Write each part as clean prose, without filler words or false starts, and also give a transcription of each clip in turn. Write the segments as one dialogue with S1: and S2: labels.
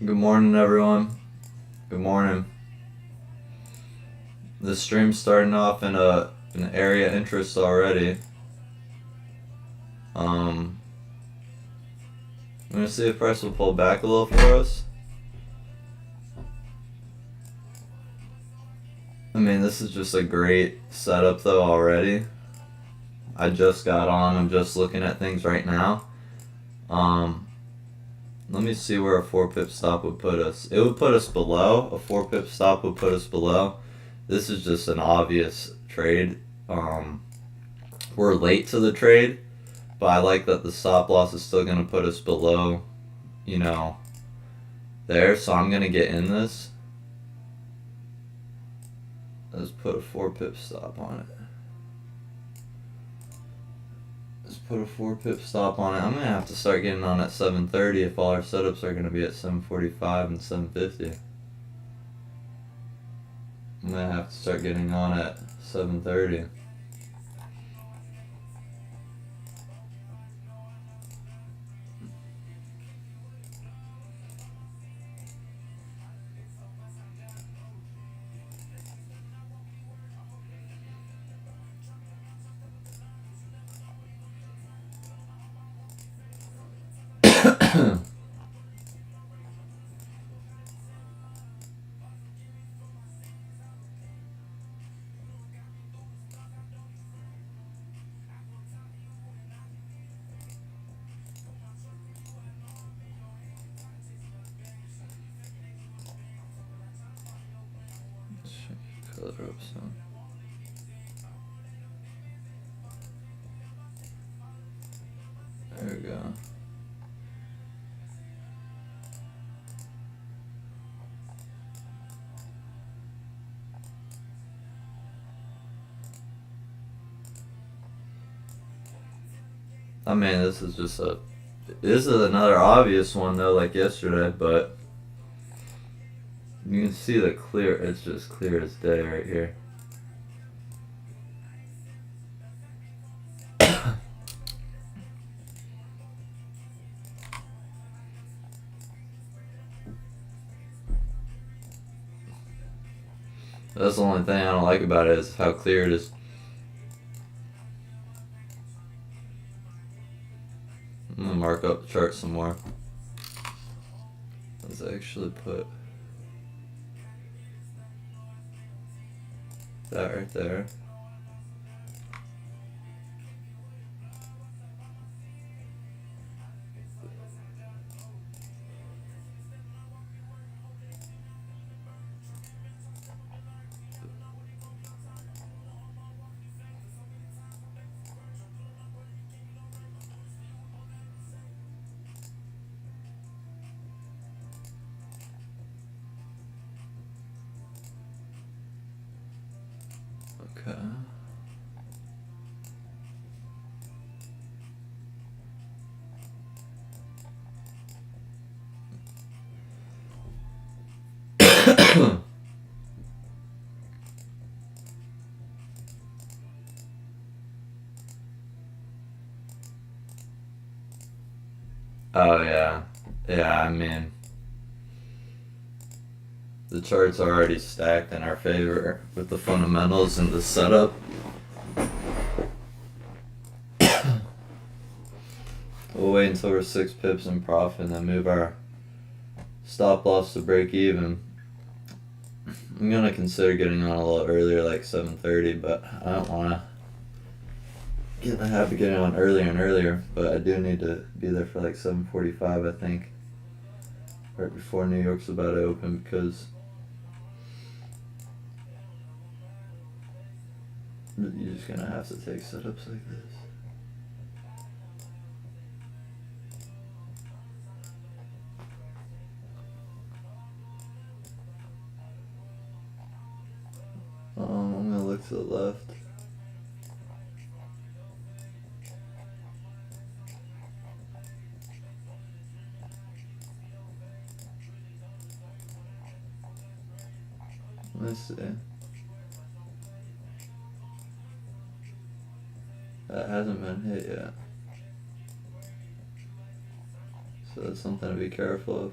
S1: Good morning, everyone. Good morning. This stream's starting off in an area interest already. I'm gonna see if price will pull back a little for us. I mean, this is just a great setup though already. I just got on. I'm just looking at things right now. Let me see where a 4-pip stop would put us. It would put us below. A 4-pip stop would put us below. This is just an obvious trade. We're late to the trade, but I like that the stop loss is still going to put us below, there. So I'm going to get in this. Let's put a 4-pip stop on it. Put a 4-pip stop on it. I'm gonna have to start getting on at 7:30 if all our setups are gonna be at 7:45 and 7:50. I'm gonna have to start getting on at 7:30. Color up some. There we go. I mean, this is another obvious one though, like yesterday, but you can see it's just clear as day right here. That's the only thing I don't like about it is how clear it is. I'm gonna mark up the chart some more. Let's actually put that right there. Okay. Oh yeah. Yeah, I mean, the charts are already stacked in our favor with the fundamentals and the setup. We'll wait until we're 6 pips in profit and then move our stop loss to break even. I'm gonna consider getting on a little earlier, like 7:30, but I don't wanna get in the habit of getting on earlier and earlier. But I do need to be there for like 7:45, I think, right before New York's about to open, because you're just gonna have to take setups like this. I'm gonna look to the left. Let's see. That hasn't been hit yet. So that's something to be careful of.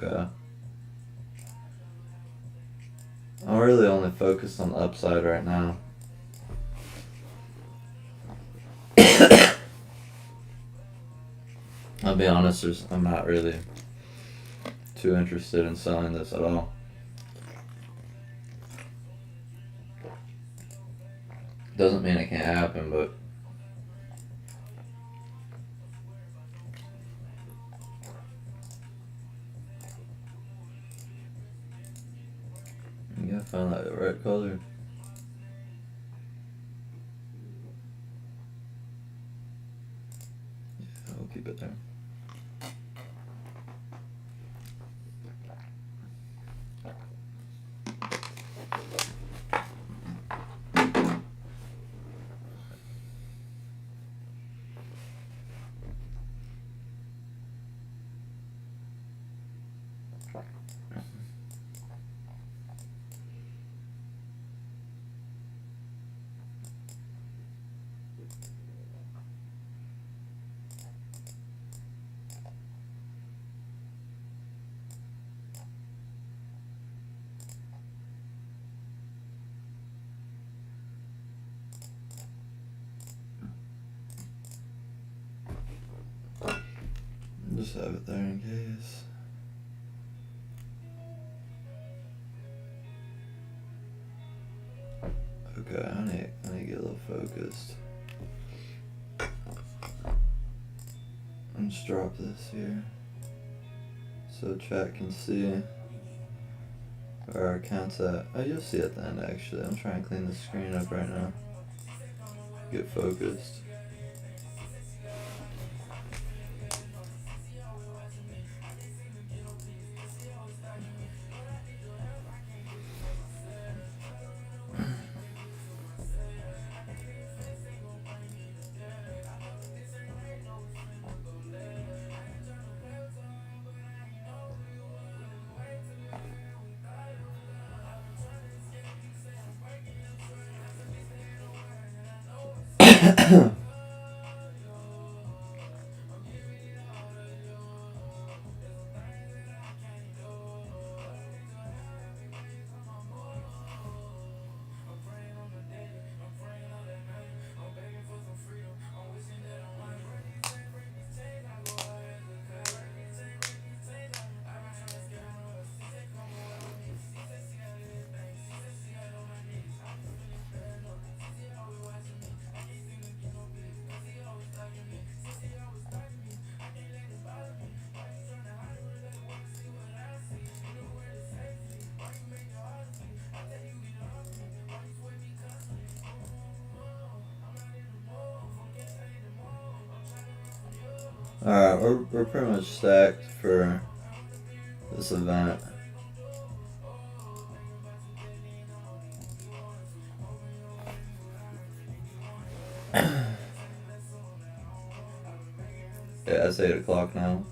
S1: Okay. I'm really only focused on the upside right now. I'll be honest, I'm not really too interested in selling this at all. Doesn't mean it can't happen, but you gotta find that right color. Yeah, we'll keep it there. Just have it there in case. Okay, I need to get a little focused. Let's drop this here so chat can see where our account's at. Oh, you'll see at the end actually. I'm trying to clean the screen up right now. Get focused. Alright, we're pretty much stacked for this event. Yeah, it's 8 o'clock now.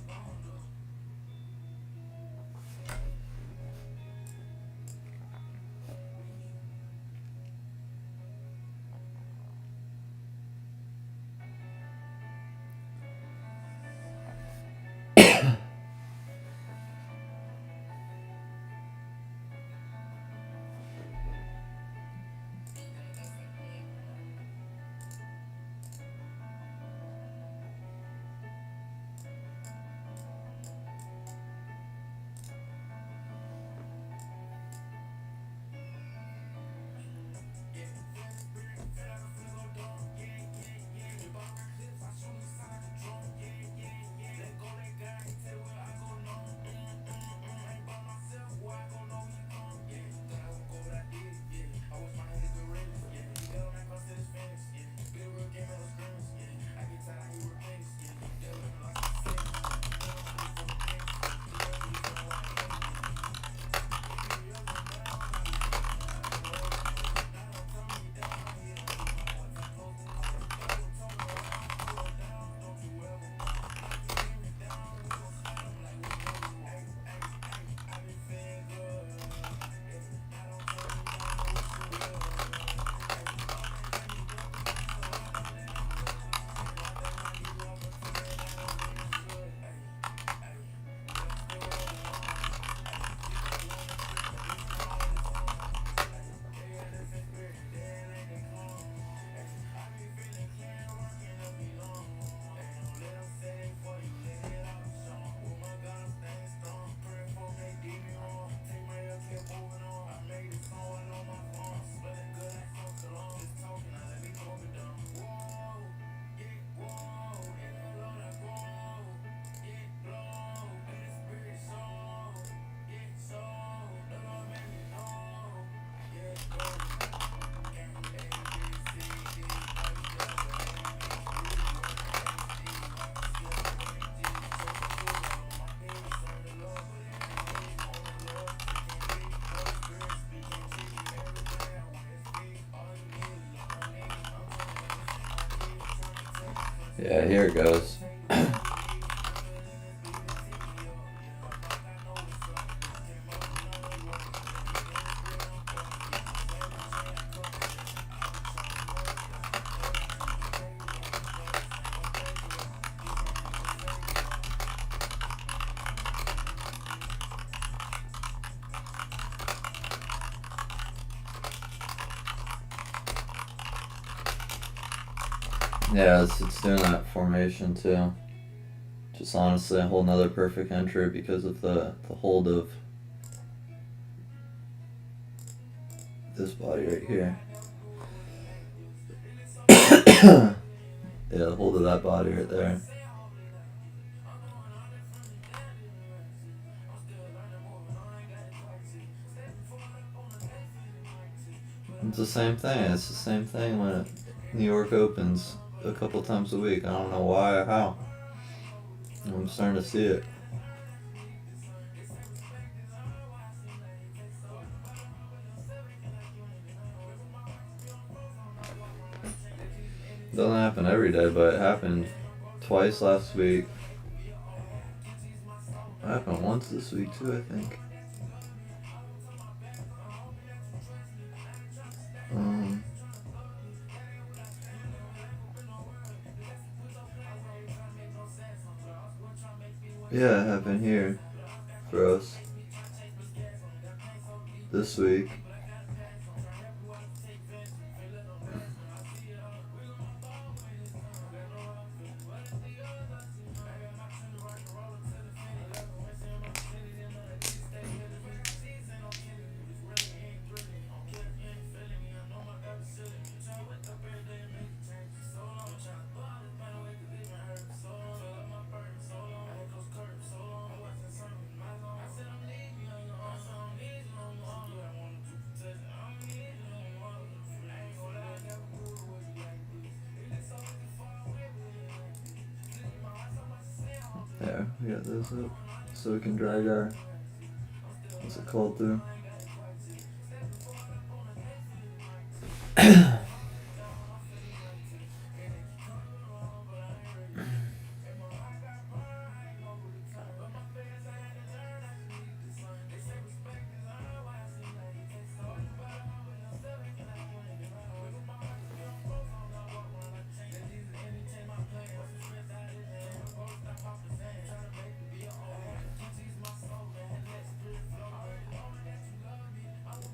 S1: Yeah, here it goes. Yeah, it's doing that formation too. Just honestly a whole nother perfect entry because of the hold of this body right here. Yeah, the hold of that body right there. It's the same thing. It's the same thing when New York opens a couple times a week. I don't know why or how. I'm starting to see it. Doesn't happen every day, but it happened twice last week. It happened once this week too, I think. Yeah, it happened here for us this week. There, we got those up so we can drag our, what's it called, through.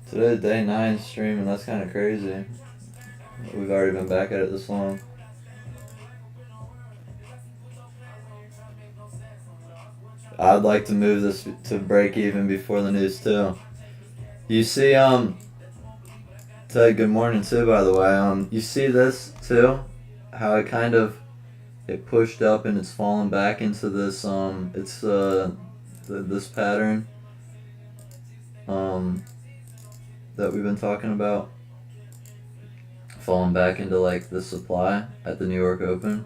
S1: Today's day 9 stream, and that's kind of crazy. We've already been back at it this long. I'd like to move this to break even before the news too. You see, Ted, good morning too, by the way. You see this too? How it kind of, it pushed up and it's fallen back into this, this pattern, that we've been talking about. Falling back into like the supply at the New York Open.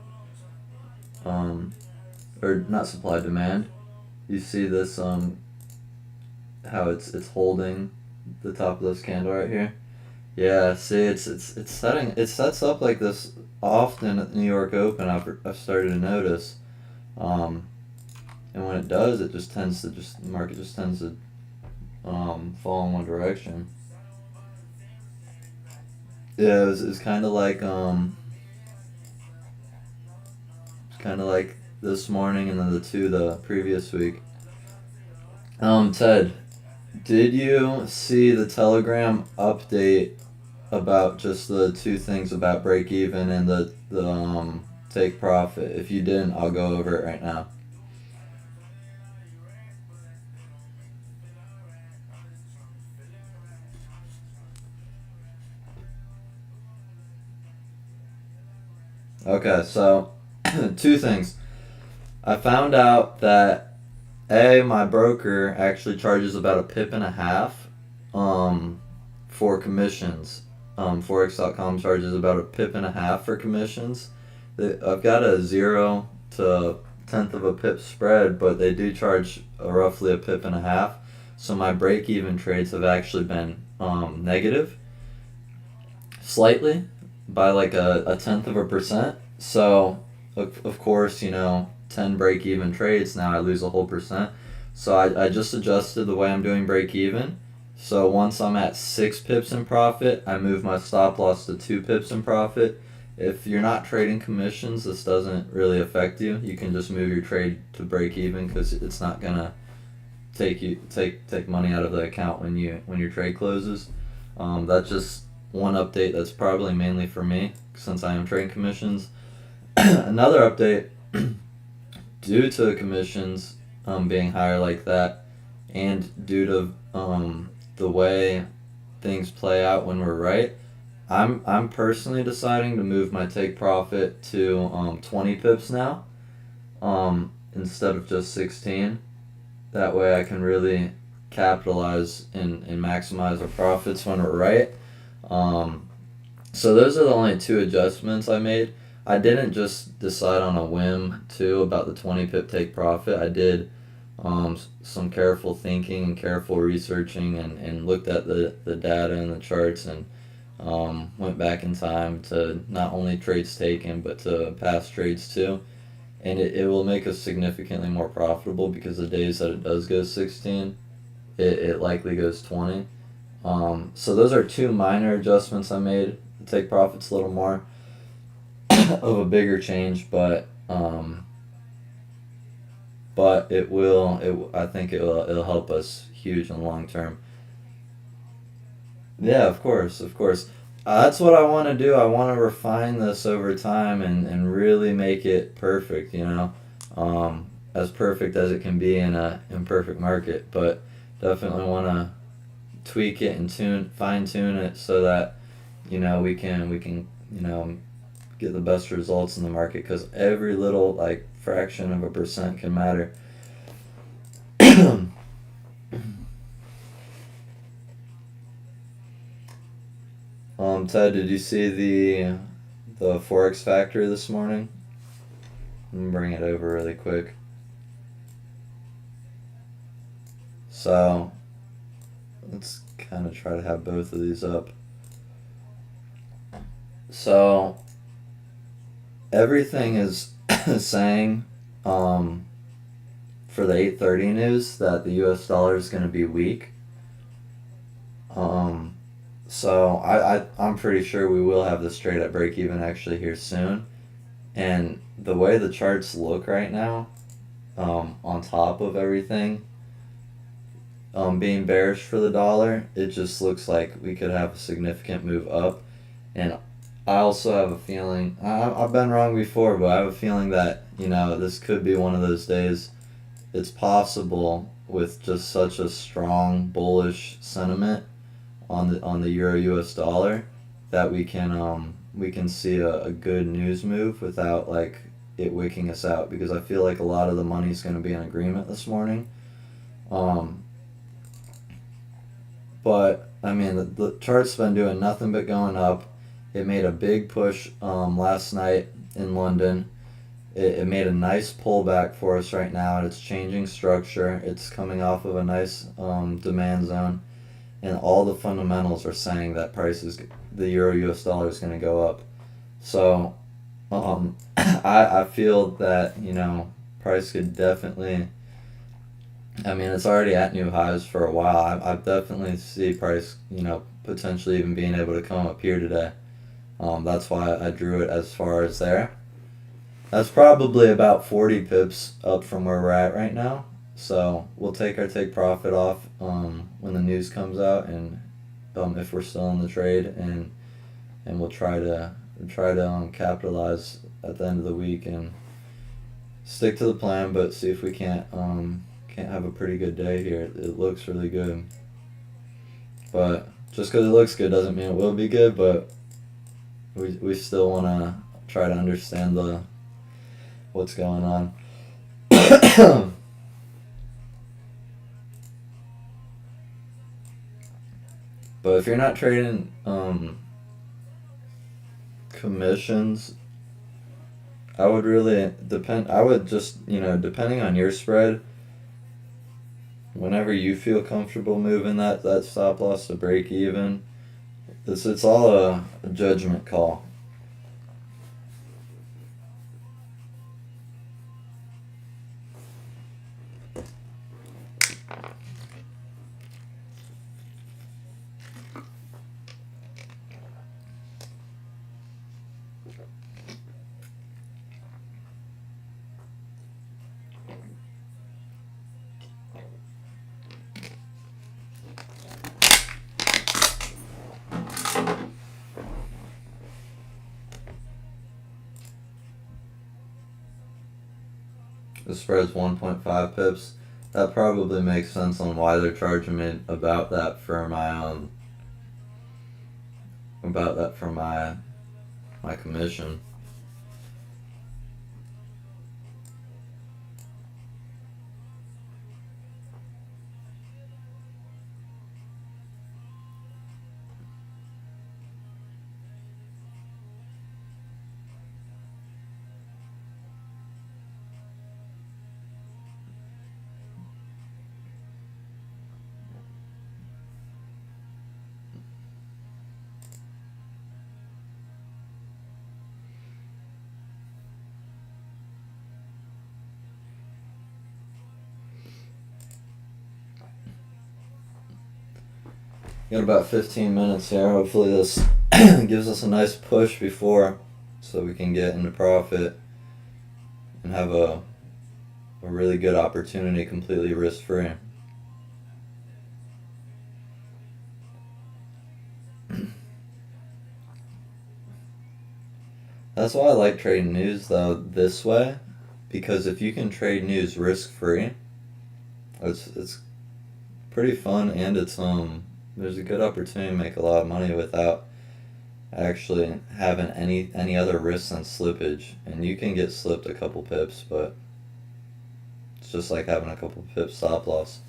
S1: Or not supply, demand. You see this, how it's holding the top of this candle right here. Yeah, see, it sets up like this often at the New York Open. I've started to notice, and when it does, it just tends to the market just tends to fall in one direction. Yeah, it's kind of like this morning and then the previous week. Ted, did you see the Telegram update about just the two things about break even and the take profit? If you didn't, I'll go over it right now. Okay, so two things. I found out that my broker actually charges about a pip and a half for commissions. Forex.com charges about a pip and a half for commissions. I've got a 0 to 1/10 of a pip spread, but they do charge roughly a pip and a half. So my break-even trades have actually been negative slightly by like a 1/10 of a percent. So of course, 10 break even trades, now I lose a whole percent. So I just adjusted the way I'm doing break even. So once I'm at 6 pips in profit, I move my stop loss to 2 pips in profit. If you're not trading commissions, this doesn't really affect you. You can just move your trade to break even because it's not gonna take money out of the account when your trade closes. That's just one update that's probably mainly for me since I am trading commissions. Another update, due to the commissions being higher like that, and due to the way things play out when we're right, I'm personally deciding to move my take profit to 20 pips now, instead of just 16. That way I can really capitalize and maximize our profits when we're right. So those are the only two adjustments I made. I didn't just decide on a whim too about the 20 pip take profit. I did some careful thinking and careful researching, and looked at the data and the charts, and went back in time to not only trades taken but to past trades too. And it will make us significantly more profitable because the days that it does go 16, it likely goes 20. So those are two minor adjustments I made to take profits a little more of a bigger change, but I think it'll help us huge in the long term. Yeah, of course, of course. That's what I want to do. I want to refine this over time and really make it perfect, as perfect as it can be in a imperfect market. But definitely want to tweak it and fine tune it so that we can get the best results in the market, because every little like fraction of a percent can matter. Ted, did you see the Forex factory this morning? Let me bring it over really quick. So let's kind of try to have both of these up. So everything is saying for the 8:30 news that the U.S. dollar is going to be weak. So I'm pretty sure we will have this trade at break even actually here soon. And the way the charts look right now, on top of everything, being bearish for the dollar, it just looks like we could have a significant move up. And I also have a feeling, I've been wrong before, but I have a feeling that, this could be one of those days. It's possible with just such a strong bullish sentiment on the Euro US dollar that we can see a good news move without like it wicking us out, because I feel like a lot of the money's going to be in agreement this morning. But I mean the chart's been doing nothing but going up. It made a big push last night in London. It made a nice pullback for us right now, and it's changing structure. It's coming off of a nice demand zone, and all the fundamentals are saying that the Euro US dollar is going to go up. So I feel that price could definitely. I mean, it's already at new highs for a while. I definitely see price potentially even being able to come up here today. That's why I drew it as far as there. That's probably about 40 pips up from where we're at right now. So we'll take our take profit off when the news comes out, and if we're still in the trade, and we'll try to capitalize at the end of the week and stick to the plan, but see if we can't have a pretty good day here. It looks really good, but just because it looks good doesn't mean it will be good. But we still want to try to understand what's going on. But if you're not trading commissions, I would really depend. I would just depending on your spread, whenever you feel comfortable moving that stop loss to break even, it's all a judgment call. The spread's 1.5 pips. That probably makes sense on why they're charging me about that for my commission. Got about 15 minutes here. Hopefully this gives us a nice push before, so we can get into profit and have a really good opportunity completely risk free. That's why I like trading news though this way, because if you can trade news risk free, it's pretty fun, and there's a good opportunity to make a lot of money without actually having any other risks than slippage. And you can get slipped a couple pips, but it's just like having a couple pips stop loss.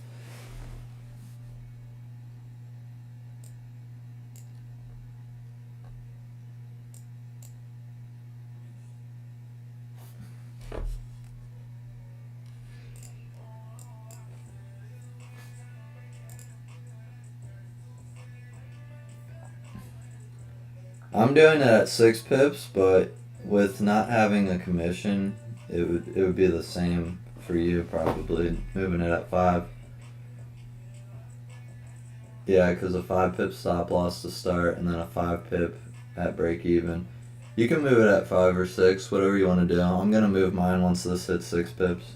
S1: I'm doing it at 6 pips, but with not having a commission, it would be the same for you probably, moving it at 5. Yeah, because a 5 pip stop loss to start, and then a 5 pip at break even. You can move it at 5 or 6, whatever you want to do. I'm going to move mine once this hits 6 pips.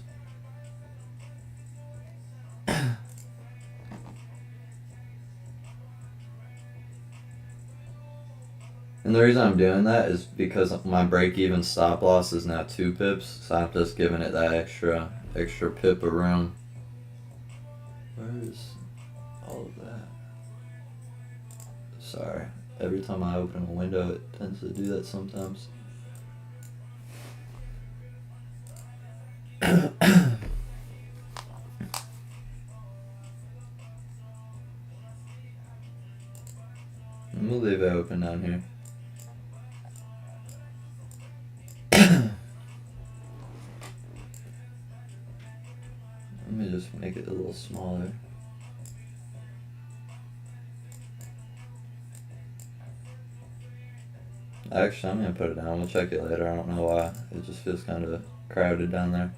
S1: And the reason I'm doing that is because my break-even stop loss is now 2 pips, so I'm just giving it that extra pip of room. Where is all of that? Sorry, every time I open a window it tends to do that sometimes. I'm gonna leave it open down here. Let me just make it a little smaller. Actually, I'm gonna put it down. We'll check it later. I don't know why. It just feels kind of crowded down there.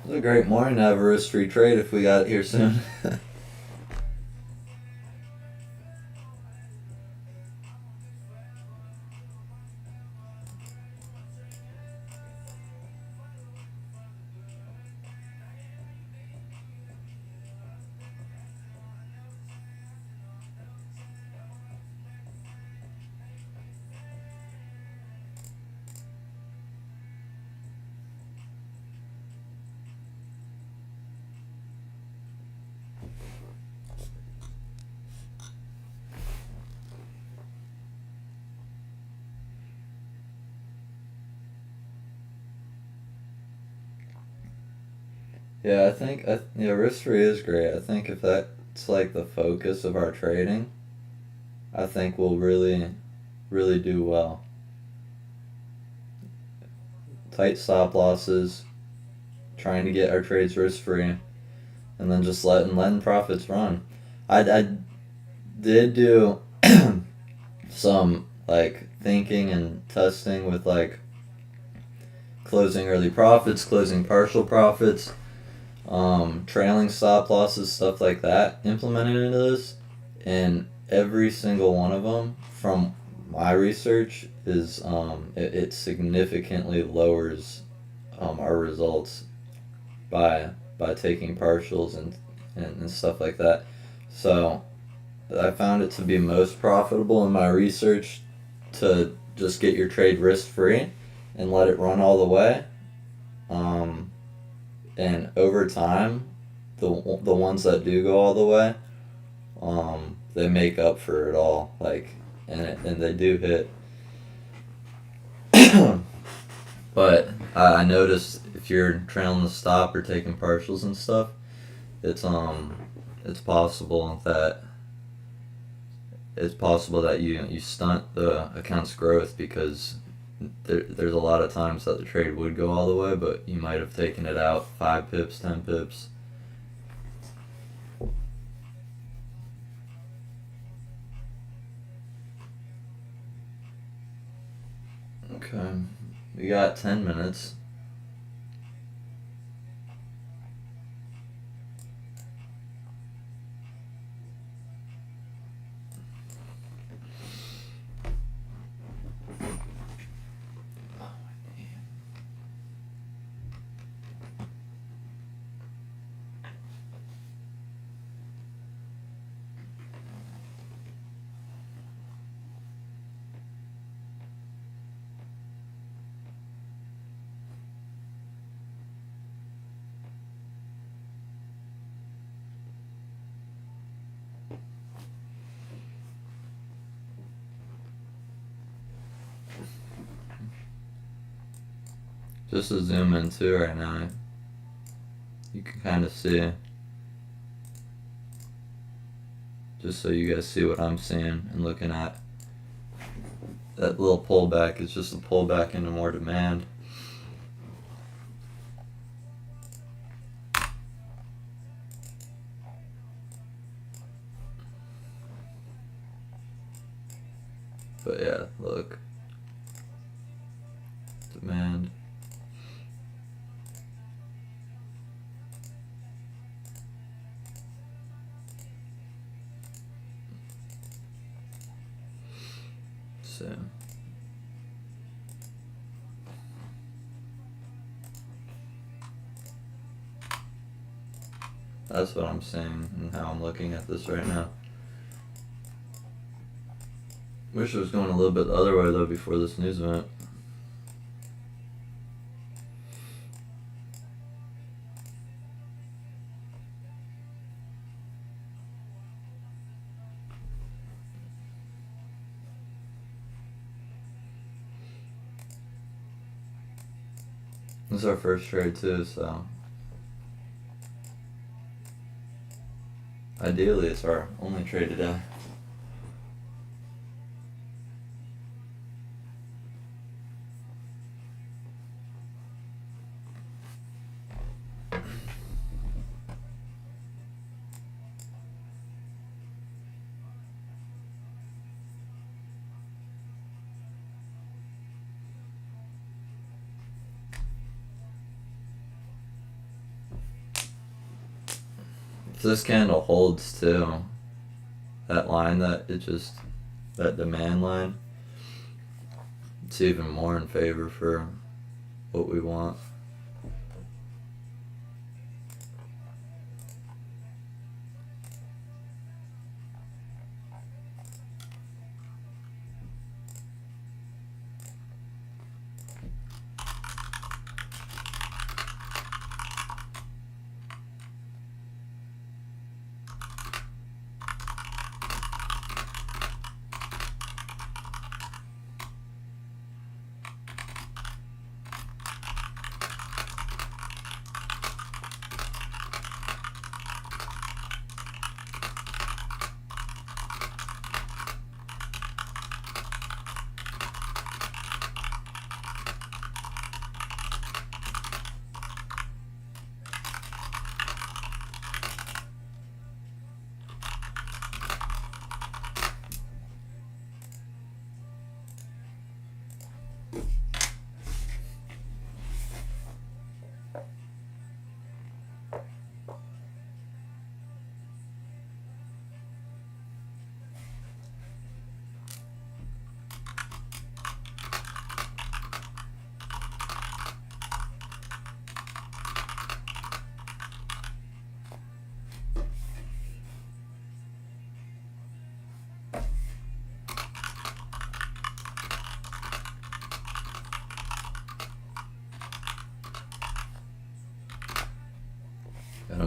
S1: It's a great morning to have a risk-free trade if we got it here soon. Yeah, I think risk-free is great. I think if that's like the focus of our trading, I think we'll really, really do well. Tight stop losses, trying to get our trades risk-free, and then just letting profits run. I did do some like thinking and testing with like closing early profits, closing partial profits, trailing stop losses, stuff like that implemented into this. And every single one of them, from my research, is it significantly lowers our results by taking partials and stuff like that. So I found it to be most profitable in my research to just get your trade risk free and let it run all the way. And over time, the ones that do go all the way, they make up for it all. And they do hit. But I noticed if you're trailing the stop or taking partials and stuff, it's possible that you stunt the account's growth, because there's a lot of times that the trade would go all the way, but you might have taken it out 5 pips, 10 pips. Okay, we got 10 minutes. Just to zoom in too right now, you can kind of see, just so you guys see what I'm seeing and looking at. That little pullback is just a pullback into more demand. But yeah, look. Demand. So that's what I'm seeing and how I'm looking at this right now. Wish it was going a little bit the other way though before this news event. This is our first trade too, so ideally it's our only trade today. If this candle holds too, that line that demand line, it's even more in favor for what we want.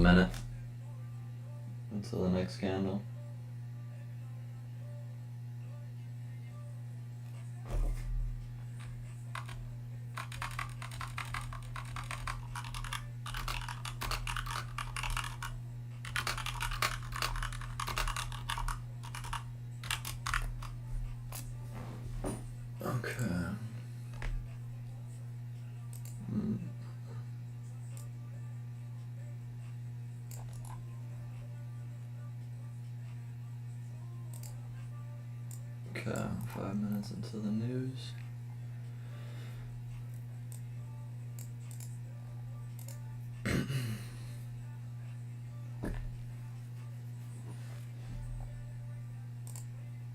S1: minute until the next candle. Okay. Okay, 5 minutes into the news.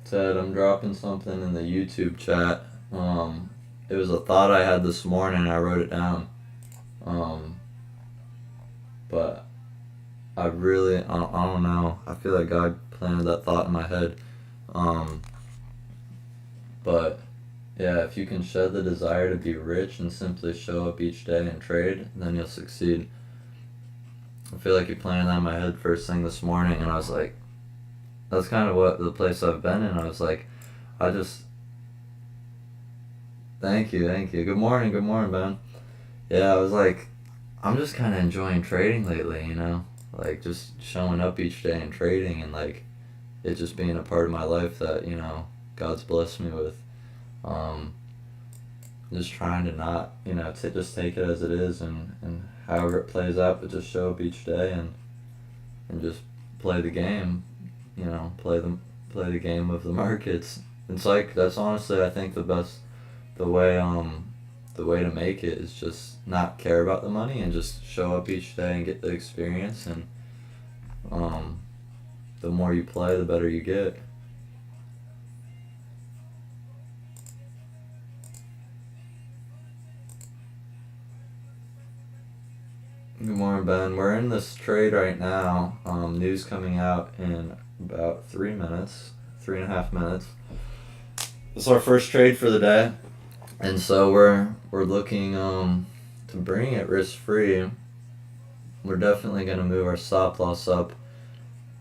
S1: Ted, I'm dropping something in the YouTube chat. It was a thought I had this morning. I wrote it down. But I don't know. I feel like God planted that thought in my head. But yeah, if you can shed the desire to be rich and simply show up each day and trade, then you'll succeed. I feel like you planted that in my head first thing this morning, and I was like, that's kind of what the place I've been in. I was like, thank you. Good morning, Ben. Yeah, I was like, I'm just kind of enjoying trading lately, like just showing up each day and trading, and like it just being a part of my life that God's blessed me with. Just trying to not to just take it as it is, and however it plays out, but just show up each day and just play the game. Play the game of the markets. It's like that's honestly I think the way to make it is just not care about the money and just show up each day and get the experience, and the more you play, the better you get. Good morning, Ben. We're in this trade right now. News coming out in about 3.5 minutes. This is our first trade for the day, and so we're looking to bring it risk free. We're definitely gonna move our stop loss up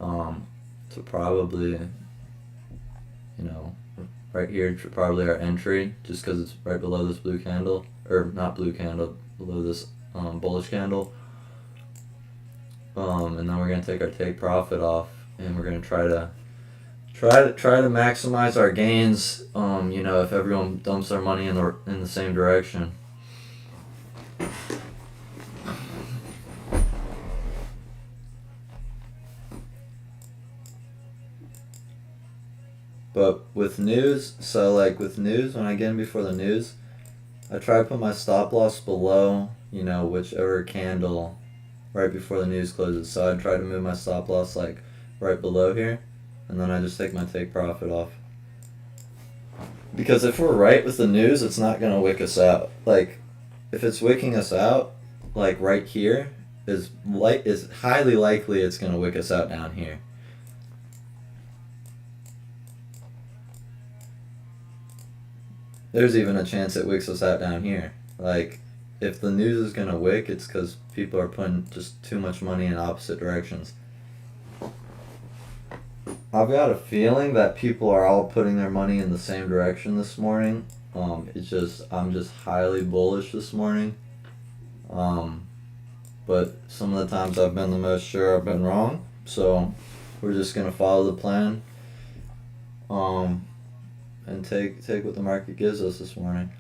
S1: to probably right here, probably our entry, just because it's right below this blue candle, or not blue candle, below this bullish candle. And then we're gonna take our take profit off, and we're gonna try to maximize our gains. If everyone dumps their money in the same direction. But with news, when I get in before the news, I try to put my stop loss below, whichever candle right before the news closes. So I try to move my stop loss like right below here, and then I just take my take profit off. Because if we're right with the news, it's not gonna wick us out. Like, if it's wicking us out, like right here, is highly likely it's gonna wick us out down here. There's even a chance it wicks us out down here. Like, if the news is gonna wick, it's because people are putting just too much money in opposite directions. I've got a feeling that people are all putting their money in the same direction this morning. I'm just highly bullish this morning. But some of the times I've been the most sure I've been wrong. So we're just gonna follow the plan. And take what the market gives us this morning.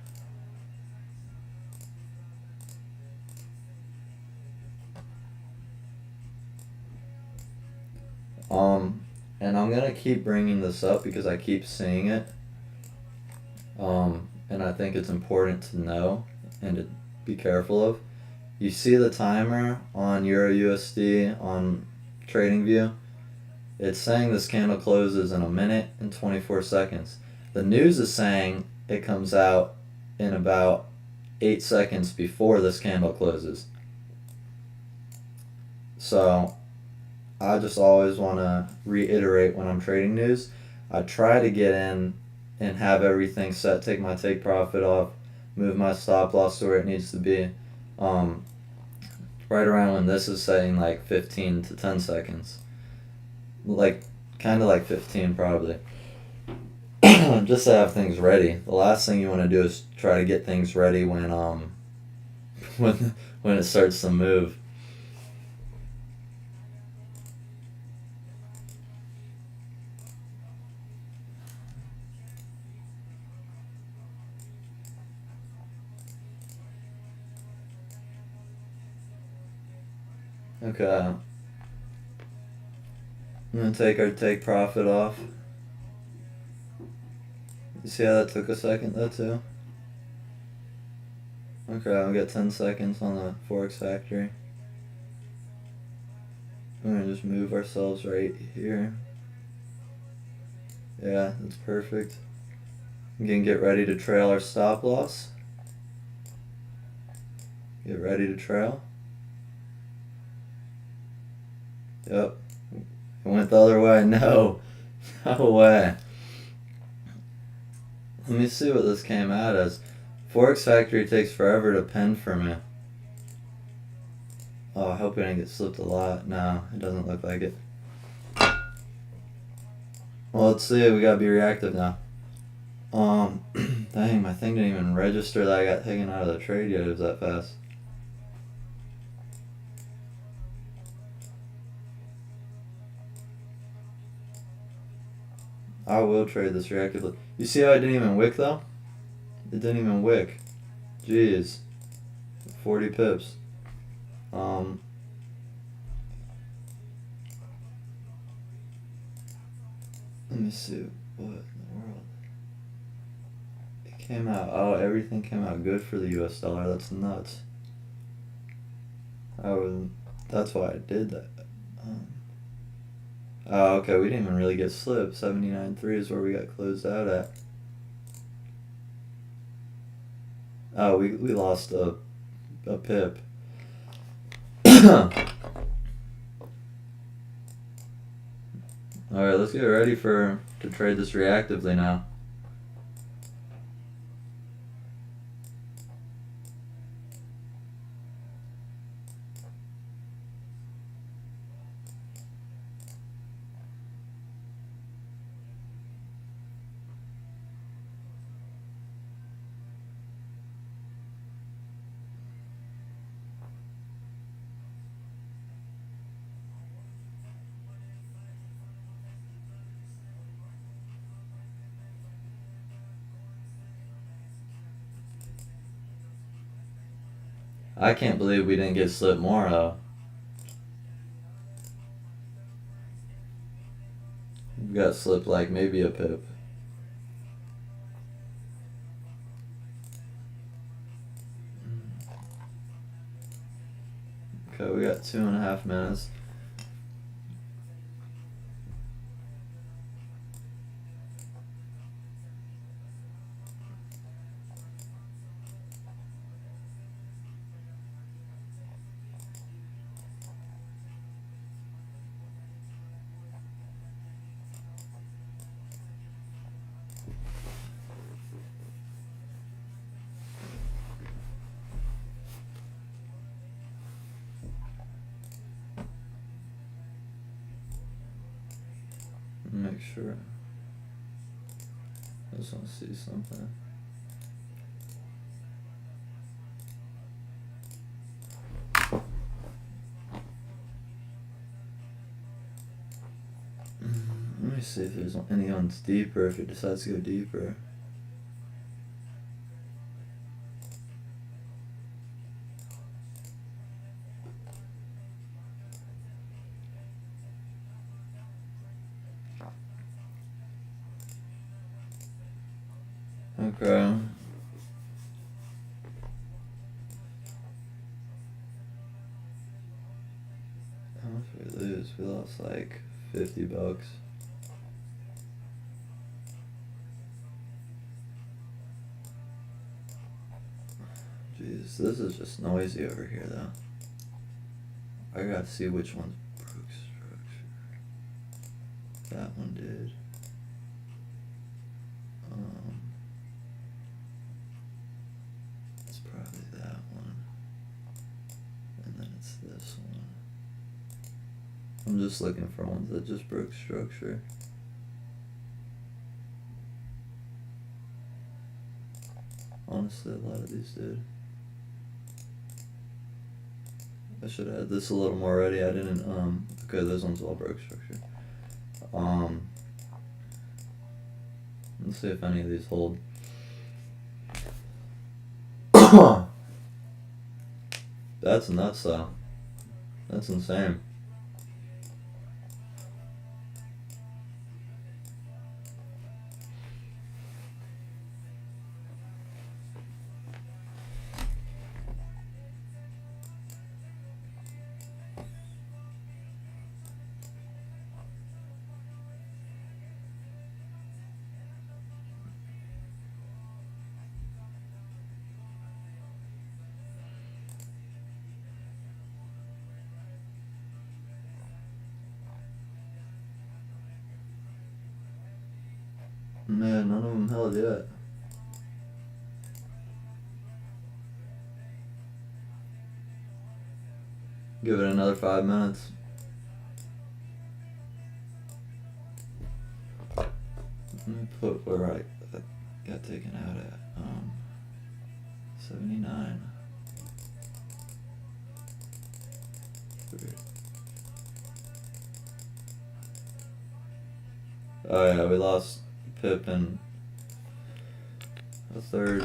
S1: And I'm gonna keep bringing this up because I keep seeing it. And I think it's important to know and to be careful of. You see the timer on Euro USD on TradingView? It's saying this candle closes in 1 minute and 24 seconds. The news is saying it comes out in about 8 seconds before this candle closes. So I just always want to reiterate when I'm trading news, I try to get in and have everything set, take my take profit off, move my stop loss to where it needs to be. right around when this is saying like 15 to 10 seconds. Like, kind of like 15 probably. Just to have things ready. The last thing you want to do is try to get things ready when when it starts to move. Okay. I'm gonna take our take profit off. You see how that took a second though too? Okay, I'll get 10 seconds on the Forex Factory. We're gonna just move ourselves right here. Yeah, that's perfect. We can get ready to trail our stop loss. Get ready to trail. Yep. It went the other way. No. No way. Let me see what this came out as. Forex Factory takes forever to pen for me. Oh, I hope we didn't get slipped a lot. No, it doesn't look like it. Well, let's see. We gotta be reactive now. Dang, my thing didn't even register that I got taken out of the trade yet. It was that fast. I will trade this reactively. You see how it didn't even wick though? It didn't even wick. Jeez. 40 pips. Let me see what in the world. It came out. Oh, everything came out good for the US dollar. That's nuts. That's why I did that. Oh, okay. We didn't even really get slipped. 79.3 is where we got closed out at. Oh, we lost a pip. Alright, let's get ready to trade this reactively now. I can't believe we didn't get slipped more though. We got slipped like maybe a pip. Okay, we got 2.5 minutes. Make sure. I just want to see something. Let me see if there's any ones deeper, if it decides to go deeper. Okay. How much did we lose? We lost like $50. Jeez, this is just noisy over here though. I gotta see which one's broke structure. That one did. It's probably that one. And then it's this one. I'm just looking for ones that just broke structure. Honestly, a lot of these did. I should have had this a little more ready. I didn't, okay, those ones all broke structure. Let's see if any of these hold. That's nuts though. That's insane. Man, none of them held yet. Give it another 5 minutes. Let me put where I got taken out at. 79. Oh yeah, we lost Pip in the third.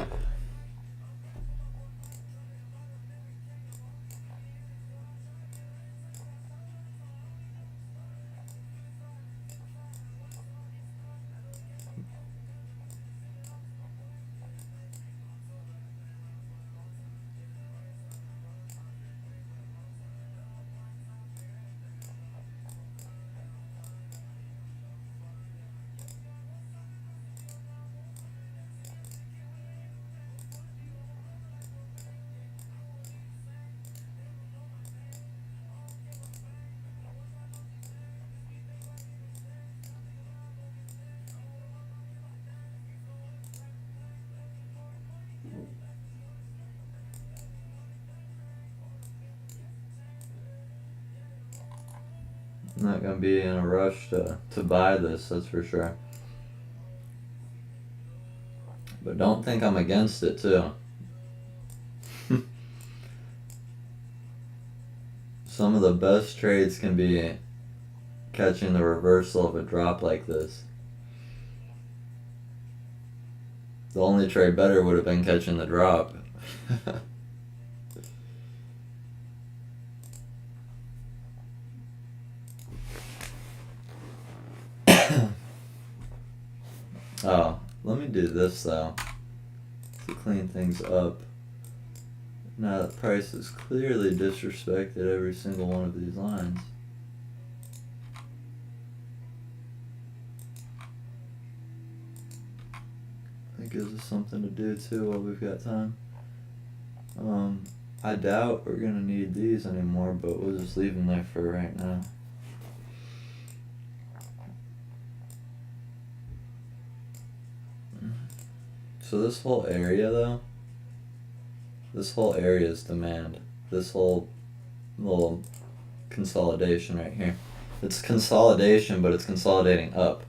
S1: I'm not gonna be in a rush to buy this, that's for sure. But don't think I'm against it too. Some of the best trades can be catching the reversal of a drop like this. The only trade better would have been catching the drop. Oh, let me do this though to clean things up. Now that price has clearly disrespected every single one of these lines. It gives us something to do too while we've got time. I doubt we're gonna need these anymore, but we'll just leave them there for right now. So this whole area though, this whole area is demand. This whole little consolidation right here. It's consolidation, but it's consolidating up.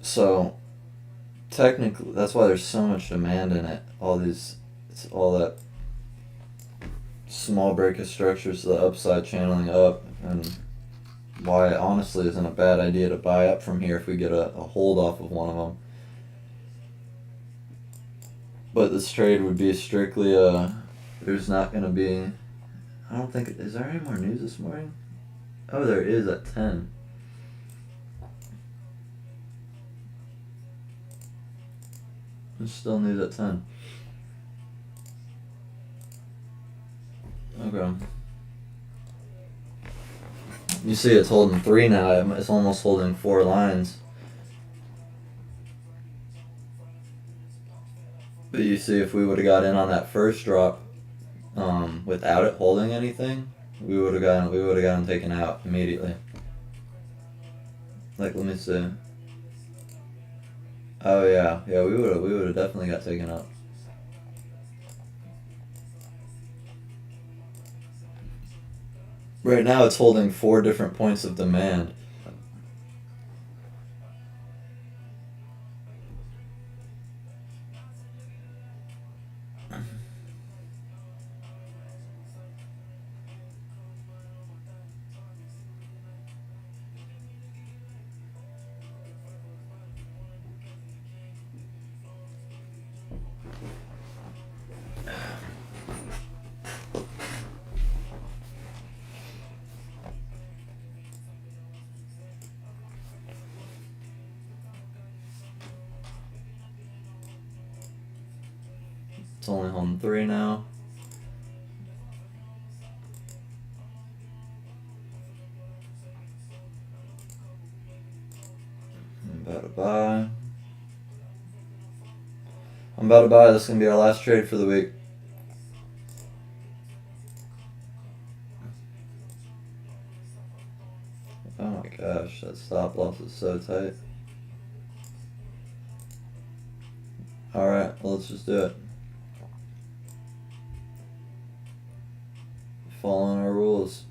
S1: So technically, that's why there's so much demand in it. It's all that small break of structures, the upside channeling up, and why it honestly isn't a bad idea to buy up from here if we get a hold off of one of them. But this trade would be strictly there's not going to be, I don't think, is there any more news this morning? Oh, there is at 10. There's still news at 10. Okay. You see it's holding 3 now. It's almost holding 4 lines. But you see, if we would have got in on that first drop, without it holding anything, we would have gotten taken out immediately. Like, let me see. Oh yeah, we would have definitely got taken out. Right now it's holding 4 different points of demand. It's only holding 3 now. I'm about to buy. This is going to be our last trade for the week. Oh my gosh, that stop loss is so tight. Alright, well, let's just do it. Following our rules.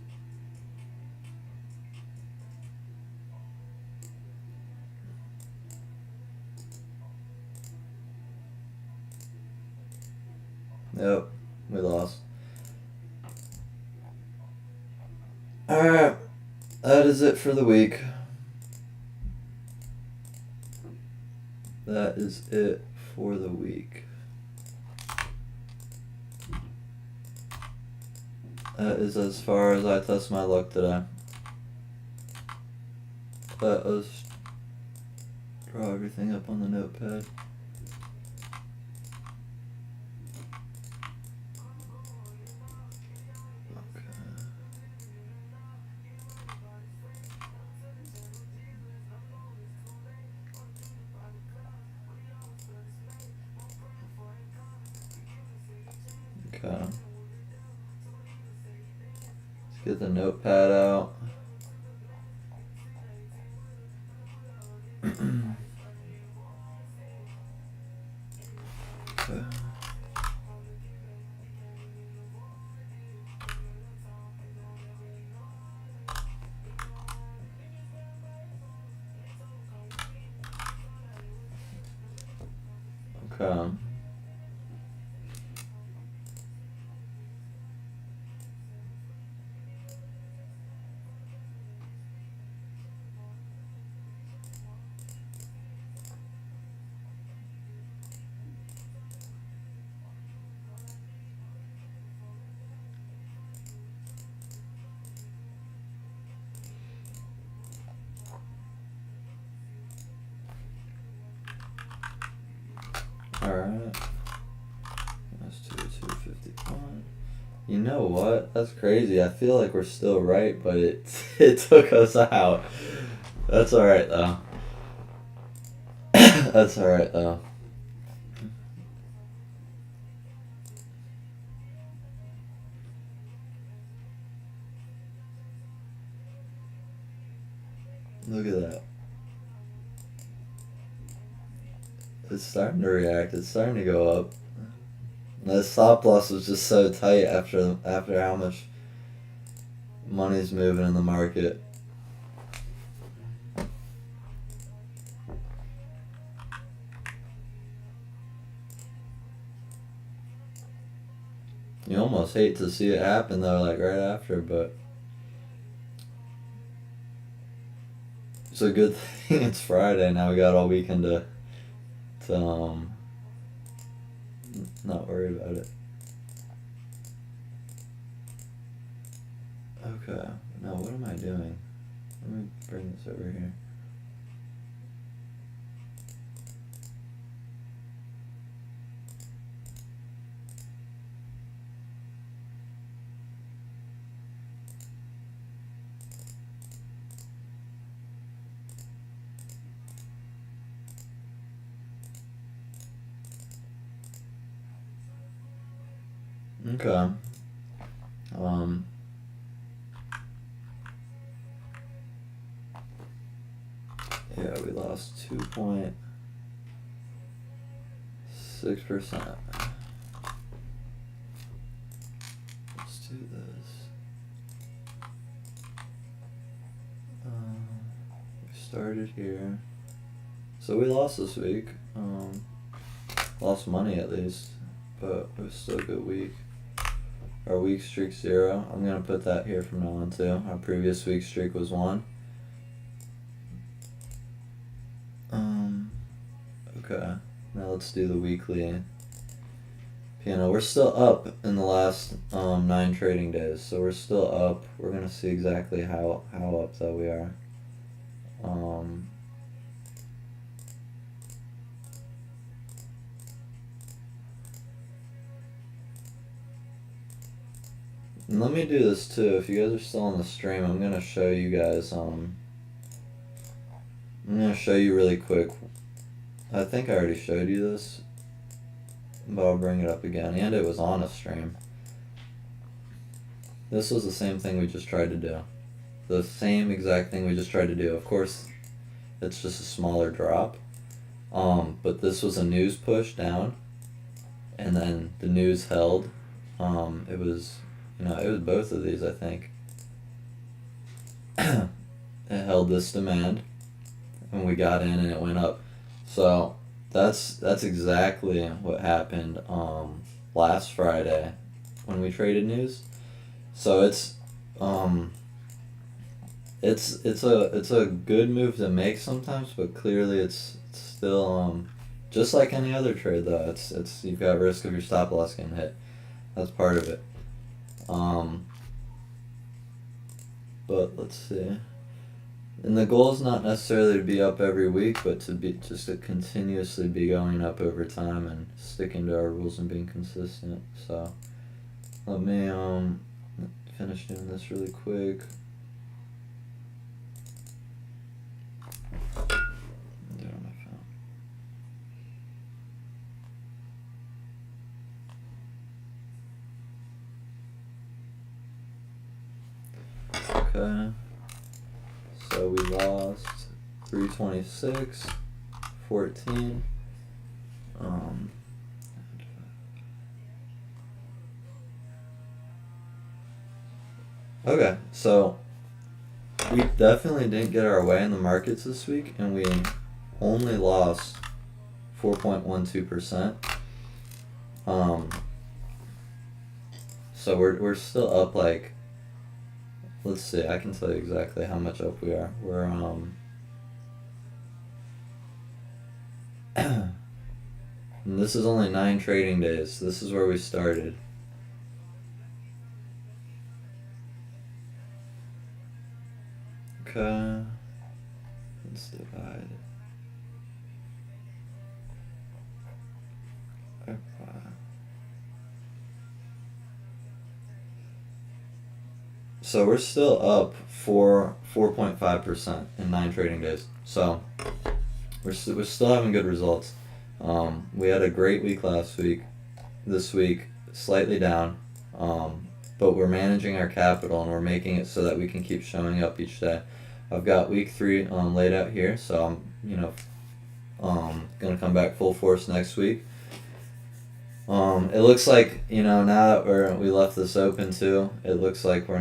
S1: Yep, we lost. Alright, that is it for the week. That is it for the week. That is as far as I test my luck today. Let us draw everything up on the notepad. Okay. Let's get the notepad out. Okay. Okay. Alright. That's 251. You know what? That's crazy. I feel like we're still right, but it took us out. That's alright though. That's alright though. Look at that. It's starting to react. It's starting to go up. The stop loss was just so tight after how much money's moving in the market. You almost hate to see it happen though, like right after, but it's a good thing it's Friday. Now we got all weekend to not worry about it. Okay, now what am I doing? Let me bring this over here. Okay. Yeah, we lost 2.6%. Let's do this. started here. So we lost this week. Lost money at least, but it was still a good week. Our week streak 0. I'm gonna put that here from now on too. Our previous week streak was 1. Okay. Now let's do the weekly piano. We're still up in the last 9 trading days, so we're still up. We're gonna see exactly how up that we are. And let me do this too. If you guys are still on the stream, I'm gonna show you guys. I'm gonna show you really quick. I think I already showed you this, but I'll bring it up again. And it was on a stream. This was the same thing we just tried to do. The same exact thing we just tried to do. Of course, it's just a smaller drop. But this was a news push down, and then the news held. It was, it was both of these, I think. It held this demand, and we got in and it went up. So that's exactly what happened last Friday when we traded news. So it's a good move to make sometimes, but clearly it's still just like any other trade though. It's you've got risk of your stop loss getting hit. That's part of it. But let's see. And the goal is not necessarily to be up every week, but to continuously be going up over time and sticking to our rules and being consistent. So let me finish doing this really quick. Do it on my phone. Okay. So we lost 326, 14. Okay, so we definitely didn't get our way in the markets this week, and we only lost 4.12%. So we're still up like. Let's see, I can tell you exactly how much up we are. We're, and this is only 9 trading days. This is where we started. Okay, let's divide it. So we're still up 4.5% in 9 trading days. So we're still having good results. We had a great week last week. This week, slightly down. But we're managing our capital and we're making it so that we can keep showing up each day. I've got week 3 laid out here, so I'm gonna come back full force next week. It looks like, now that we left this open too, it looks like we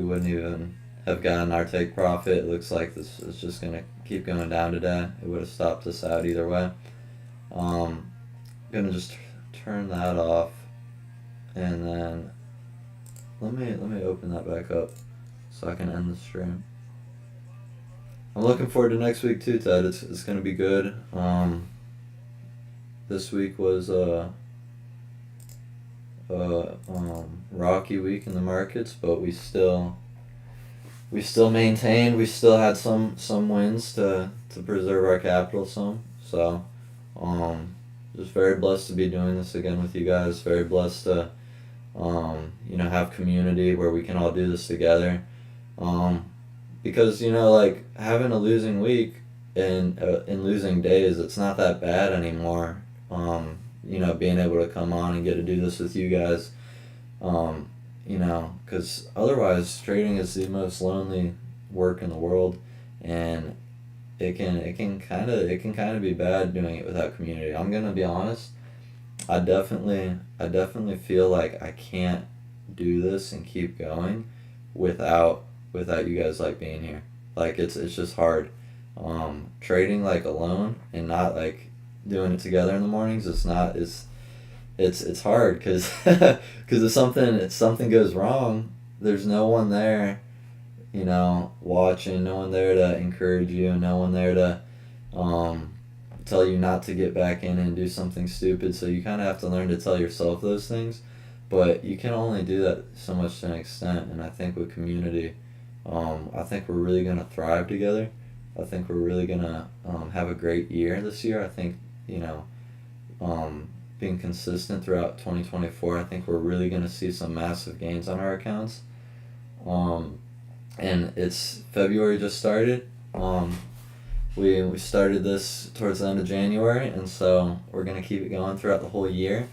S1: wouldn't even have gotten our take profit. It looks like this is just going to keep going down today. It would have stopped us out either way. I'm going to just turn that off, and then let me open that back up so I can end the stream. I'm looking forward to next week too, Ted. It's going to be good. This week was rocky week in the markets, but we still maintained. We still had some wins to preserve our capital some. So just very blessed to be doing this again with you guys. Very blessed to have community where we can all do this together. Because like having a losing week and in losing days, it's not that bad anymore. Being able to come on and get to do this with you guys, because otherwise trading is the most lonely work in the world, and it can kind of be bad doing it without community. I'm gonna be honest. I definitely feel like I can't do this and keep going without you guys being here. It's just hard. trading like alone and not like doing it together in the mornings. It's hard because if something goes wrong, there's no one there, watching, no one there to encourage you, no one there to um, tell you not to get back in and do something stupid. So you kind of have to learn to tell yourself those things, but you can only do that so much to an extent. And I think with community, I think we're really gonna thrive together. I think we're really gonna have a great year this year. I think you know being consistent throughout 2024. I think we're really gonna see some massive gains on our accounts. Um, and it's February just started. We started this towards the end of January, and so we're gonna keep it going throughout the whole year.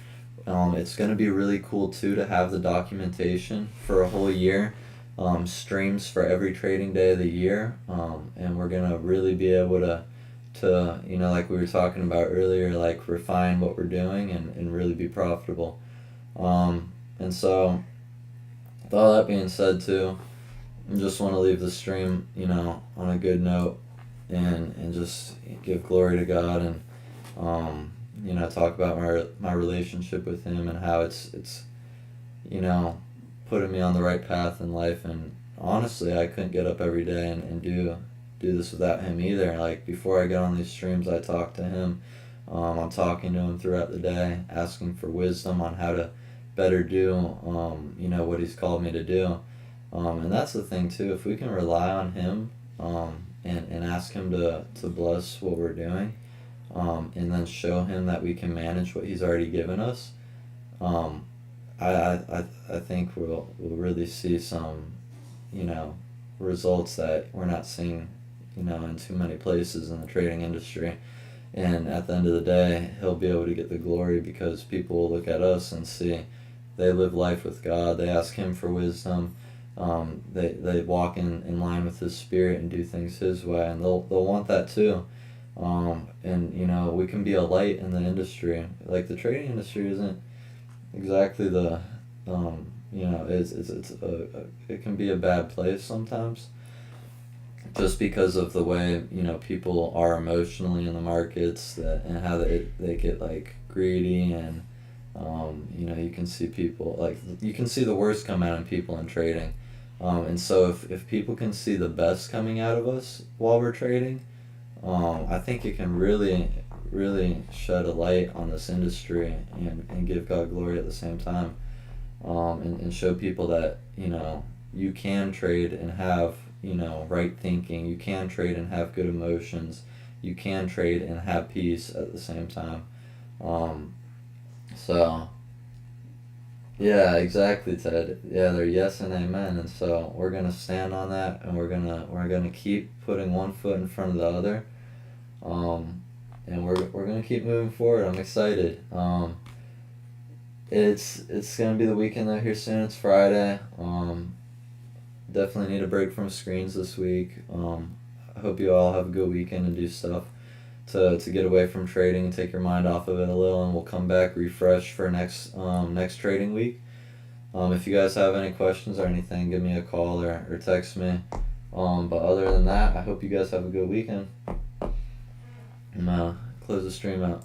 S1: It's gonna be really cool too to have the documentation for a whole year, streams for every trading day of the year, and we're gonna really be able to like we were talking about earlier, like refine what we're doing and really be profitable. And so, with all that being said too, I just want to leave the stream, on a good note, and just give glory to God, and talk about my relationship with Him and how it's putting me on the right path in life. And honestly, I couldn't get up every day and do this without Him either. Like before I get on these streams, I talk to Him. I'm talking to Him throughout the day, asking for wisdom on how to better do what He's called me to do. And that's the thing too. If we can rely on Him, and ask Him to bless what we're doing, and then show Him that we can manage what He's already given us, I think we'll really see some results that we're not seeing in too many places in the trading industry. And at the end of the day, He'll be able to get the glory because people will look at us and see they live life with God. They ask Him for wisdom. They walk in line with His Spirit and do things His way, and they'll want that too. And we can be a light in the industry. Like the trading industry isn't exactly the it can be a bad place sometimes, just because of the way people are emotionally in the markets, and how they get like greedy, and you can see people, like you can see the worst come out in people in trading. And so if people can see the best coming out of us while we're trading, I think it can really, really shed a light on this industry, and give God glory at the same time, and show people that you can trade and have right thinking. You can trade and have good emotions. You can trade and have peace at the same time. So yeah, exactly, Ted. Yeah, they're yes and amen, and so we're gonna stand on that, and we're gonna keep putting one foot in front of the other, and we're gonna keep moving forward. I'm excited. It's gonna be the weekend though here soon. It's Friday. Definitely need a break from screens this week. I hope you all have a good weekend and do stuff to get away from trading and take your mind off of it a little, and we'll come back refreshed for next trading week. If you guys have any questions or anything, give me a call or text me. But other than that, I hope you guys have a good weekend. I'm close the stream out.